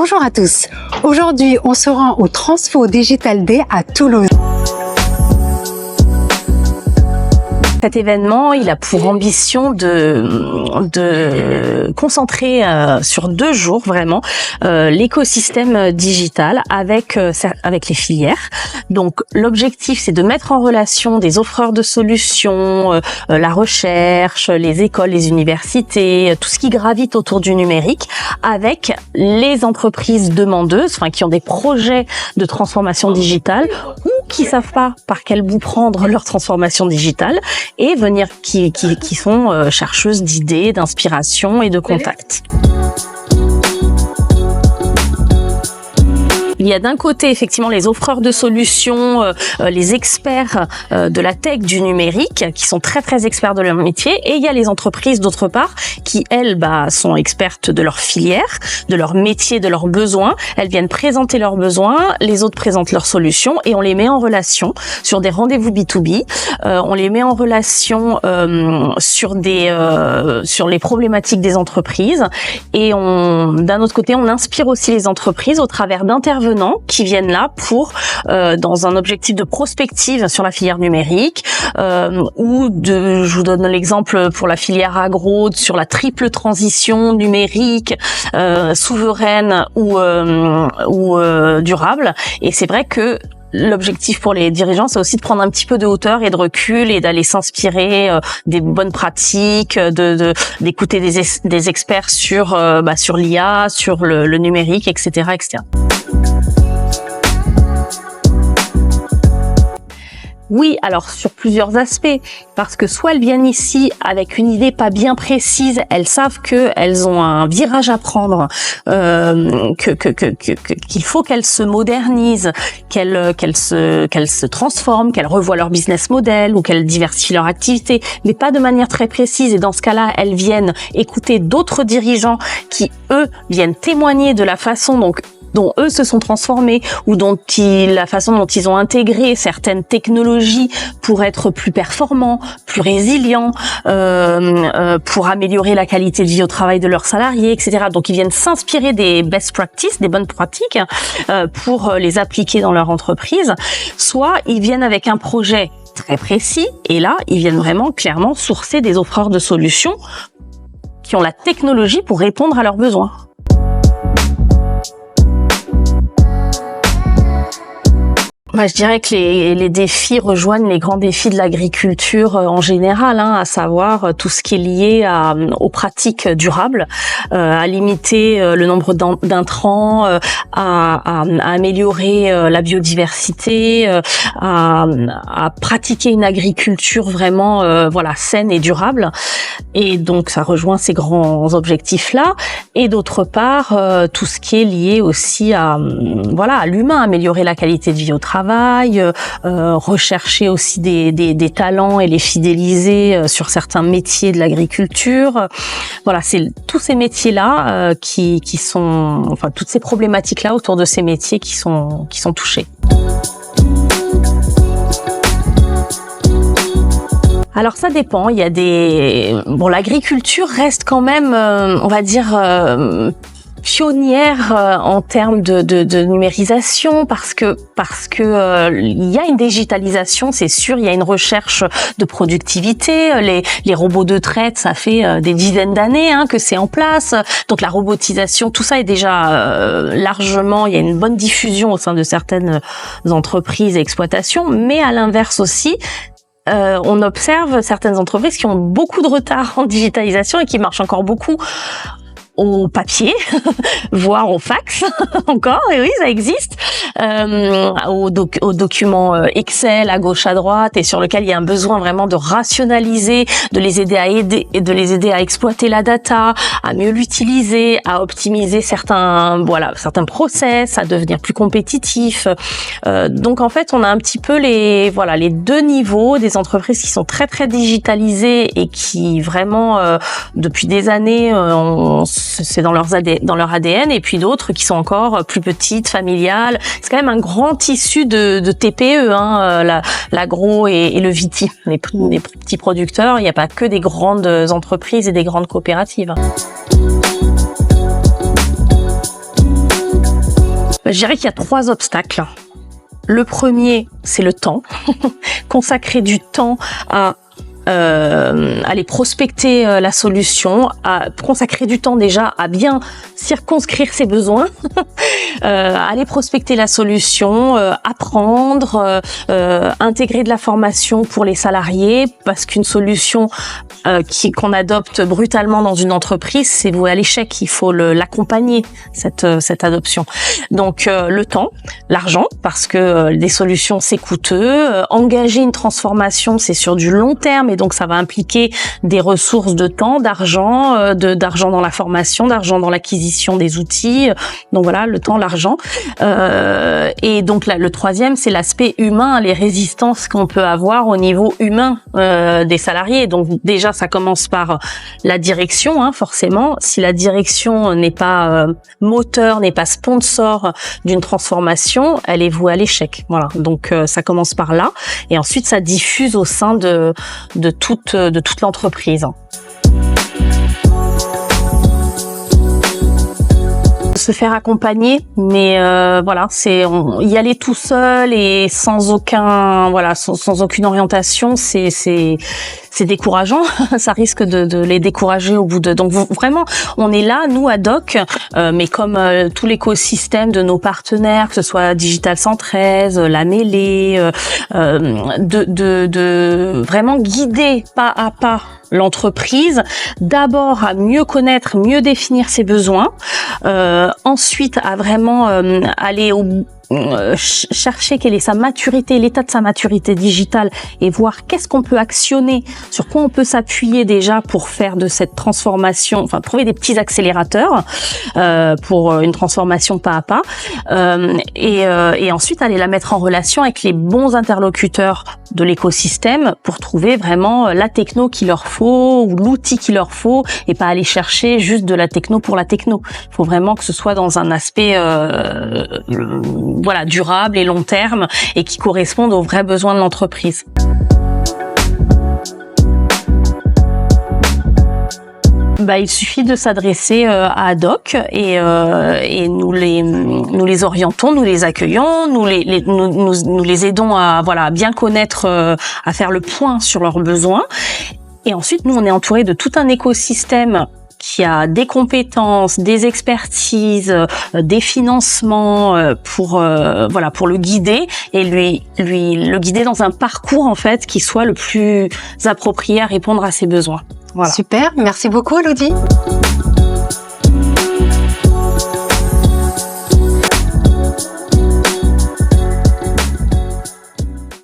Bonjour à tous. Aujourd'hui, on se rend au Transfo Digital Day à Toulouse. Cet événement, il a pour ambition de concentrer sur 2 jours vraiment l'écosystème digital avec les filières. Donc l'objectif, c'est de mettre en relation des offreurs de solutions, la recherche, les écoles, les universités, tout ce qui gravite autour du numérique, avec les entreprises demandeuses, qui ont des projets de transformation digitale ou qui savent pas par quel bout prendre leur transformation digitale, et venir qui sont chercheuses d'idées, d'inspiration et de contacts. Il y a d'un côté effectivement les offreurs de solutions, les experts de la tech, du numérique, qui sont très très experts de leur métier, et il y a les entreprises d'autre part qui elles sont expertes de leur filière, de leur métier, de leurs besoins. Elles viennent présenter leurs besoins, les autres présentent leurs solutions, et on les met en relation sur des rendez-vous B2B. On les met en relation sur les problématiques des entreprises, et d'un autre côté on inspire aussi les entreprises au travers d'intervenants qui viennent là pour dans un objectif de prospective sur la filière numérique, je vous donne l'exemple pour la filière agro sur la triple transition numérique, souveraine ou durable. Et c'est vrai que l'objectif pour les dirigeants, c'est aussi de prendre un petit peu de hauteur et de recul et d'aller s'inspirer des bonnes pratiques, d'écouter des experts sur l'IA, sur le numérique, etc., etc. Oui, alors sur plusieurs aspects, parce que soit elles viennent ici avec une idée pas bien précise, elles savent qu'elles ont un virage à prendre, qu'il faut qu'elles se modernisent, qu'elles se transforment, qu'elles revoient leur business model ou qu'elles diversifient leur activité, mais pas de manière très précise. Et dans ce cas-là, elles viennent écouter d'autres dirigeants qui, eux, viennent témoigner de la façon dont eux se sont transformés, ou la façon dont ils ont intégré certaines technologies pour être plus performants, plus résilients, pour améliorer la qualité de vie au travail de leurs salariés, etc. Donc ils viennent s'inspirer des best practices, des bonnes pratiques, pour les appliquer dans leur entreprise. Soit ils viennent avec un projet très précis, et là ils viennent vraiment clairement sourcer des offreurs de solutions qui ont la technologie pour répondre à leurs besoins. Je dirais que les défis rejoignent les grands défis de l'agriculture en général, à savoir tout ce qui est lié aux pratiques durables, à limiter le nombre d'intrants, à améliorer la biodiversité, à pratiquer une agriculture vraiment saine et durable. Et donc ça rejoint ces grands objectifs-là. Et d'autre part, tout ce qui est lié aussi à l'humain, améliorer la qualité de vie au travail, rechercher aussi des talents et les fidéliser sur certains métiers de l'agriculture. C'est tous ces métiers-là qui sont, toutes ces problématiques-là autour de ces métiers qui sont touchés. Alors ça dépend, il y a l'agriculture reste quand même, pionnière en termes de numérisation, parce que il y a une digitalisation, c'est sûr, il y a une recherche de productivité, les robots de traite, ça fait des dizaines d'années que c'est en place. Donc la robotisation, tout ça est déjà largement, il y a une bonne diffusion au sein de certaines entreprises et exploitations, mais à l'inverse aussi, on observe certaines entreprises qui ont beaucoup de retard en digitalisation et qui marchent encore beaucoup au papier, voire au fax encore, et oui, ça existe, aux documents Excel à gauche à droite, et sur lequel il y a un besoin vraiment de rationaliser, de les aider à exploiter la data, à mieux l'utiliser, à optimiser certains process, à devenir plus compétitifs. Donc en fait, on a un petit peu les 2 niveaux, des entreprises qui sont très très digitalisées et qui vraiment depuis des années c'est dans leur ADN, et puis d'autres qui sont encore plus petites, familiales. C'est quand même un grand tissu de TPE, l'agro et le viti, les petits producteurs. Il n'y a pas que des grandes entreprises et des grandes coopératives. Je dirais qu'il y a 3 obstacles. Le premier, c'est le temps. Consacrer du temps à aller prospecter la solution, à consacrer du temps déjà à bien circonscrire ses besoins, aller prospecter la solution, apprendre, intégrer de la formation pour les salariés, parce qu'une solution qu'on adopte brutalement dans une entreprise, c'est voué à l'échec. Il faut l'accompagner, cette adoption. Donc le temps, l'argent, parce que des solutions c'est coûteux, engager une transformation c'est sur du long terme, et donc ça va impliquer des ressources de temps, d'argent, d'argent dans la formation, d'argent dans l'acquisition des outils. Donc voilà, le temps, l'argent. Et donc là, le troisième, c'est l'aspect humain, les résistances qu'on peut avoir au niveau humain des salariés. Donc déjà, ça commence par la direction, hein, forcément. Si la direction n'est pas moteur, n'est pas sponsor d'une transformation, elle est vouée à l'échec. Voilà. Donc ça commence par là, et ensuite ça diffuse au sein de toute l'entreprise. Se faire accompagner, mais voilà, c'est y aller tout seul et sans aucune orientation, c'est décourageant. Ça risque de les décourager au bout de. Donc vraiment, on est là, nous à Doc, mais comme tout l'écosystème de nos partenaires, que ce soit Digital 113, La Mêlée, de vraiment guider pas à pas l'entreprise, d'abord à mieux connaître, mieux définir ses besoins, ensuite à vraiment aller chercher quelle est sa maturité, l'état de sa maturité digitale, et voir qu'est-ce qu'on peut actionner, sur quoi on peut s'appuyer déjà pour faire de cette transformation, enfin trouver des petits accélérateurs pour une transformation pas à pas, et ensuite aller la mettre en relation avec les bons interlocuteurs de l'écosystème pour trouver vraiment la techno qu'il leur faut ou l'outil qu'il leur faut, et pas aller chercher juste de la techno pour la techno. Il faut vraiment que ce soit dans un aspect durable et long terme, et qui correspondent aux vrais besoins de l'entreprise. Il suffit de s'adresser à Adoc, et nous les orientons, nous les accueillons, nous les aidons à bien connaître, à faire le point sur leurs besoins. Et ensuite, nous, on est entouré de tout un écosystème qui a des compétences, des expertises, des financements pour le guider, et lui le guider dans un parcours en fait qui soit le plus approprié à répondre à ses besoins. Voilà. Super, merci beaucoup Elodie.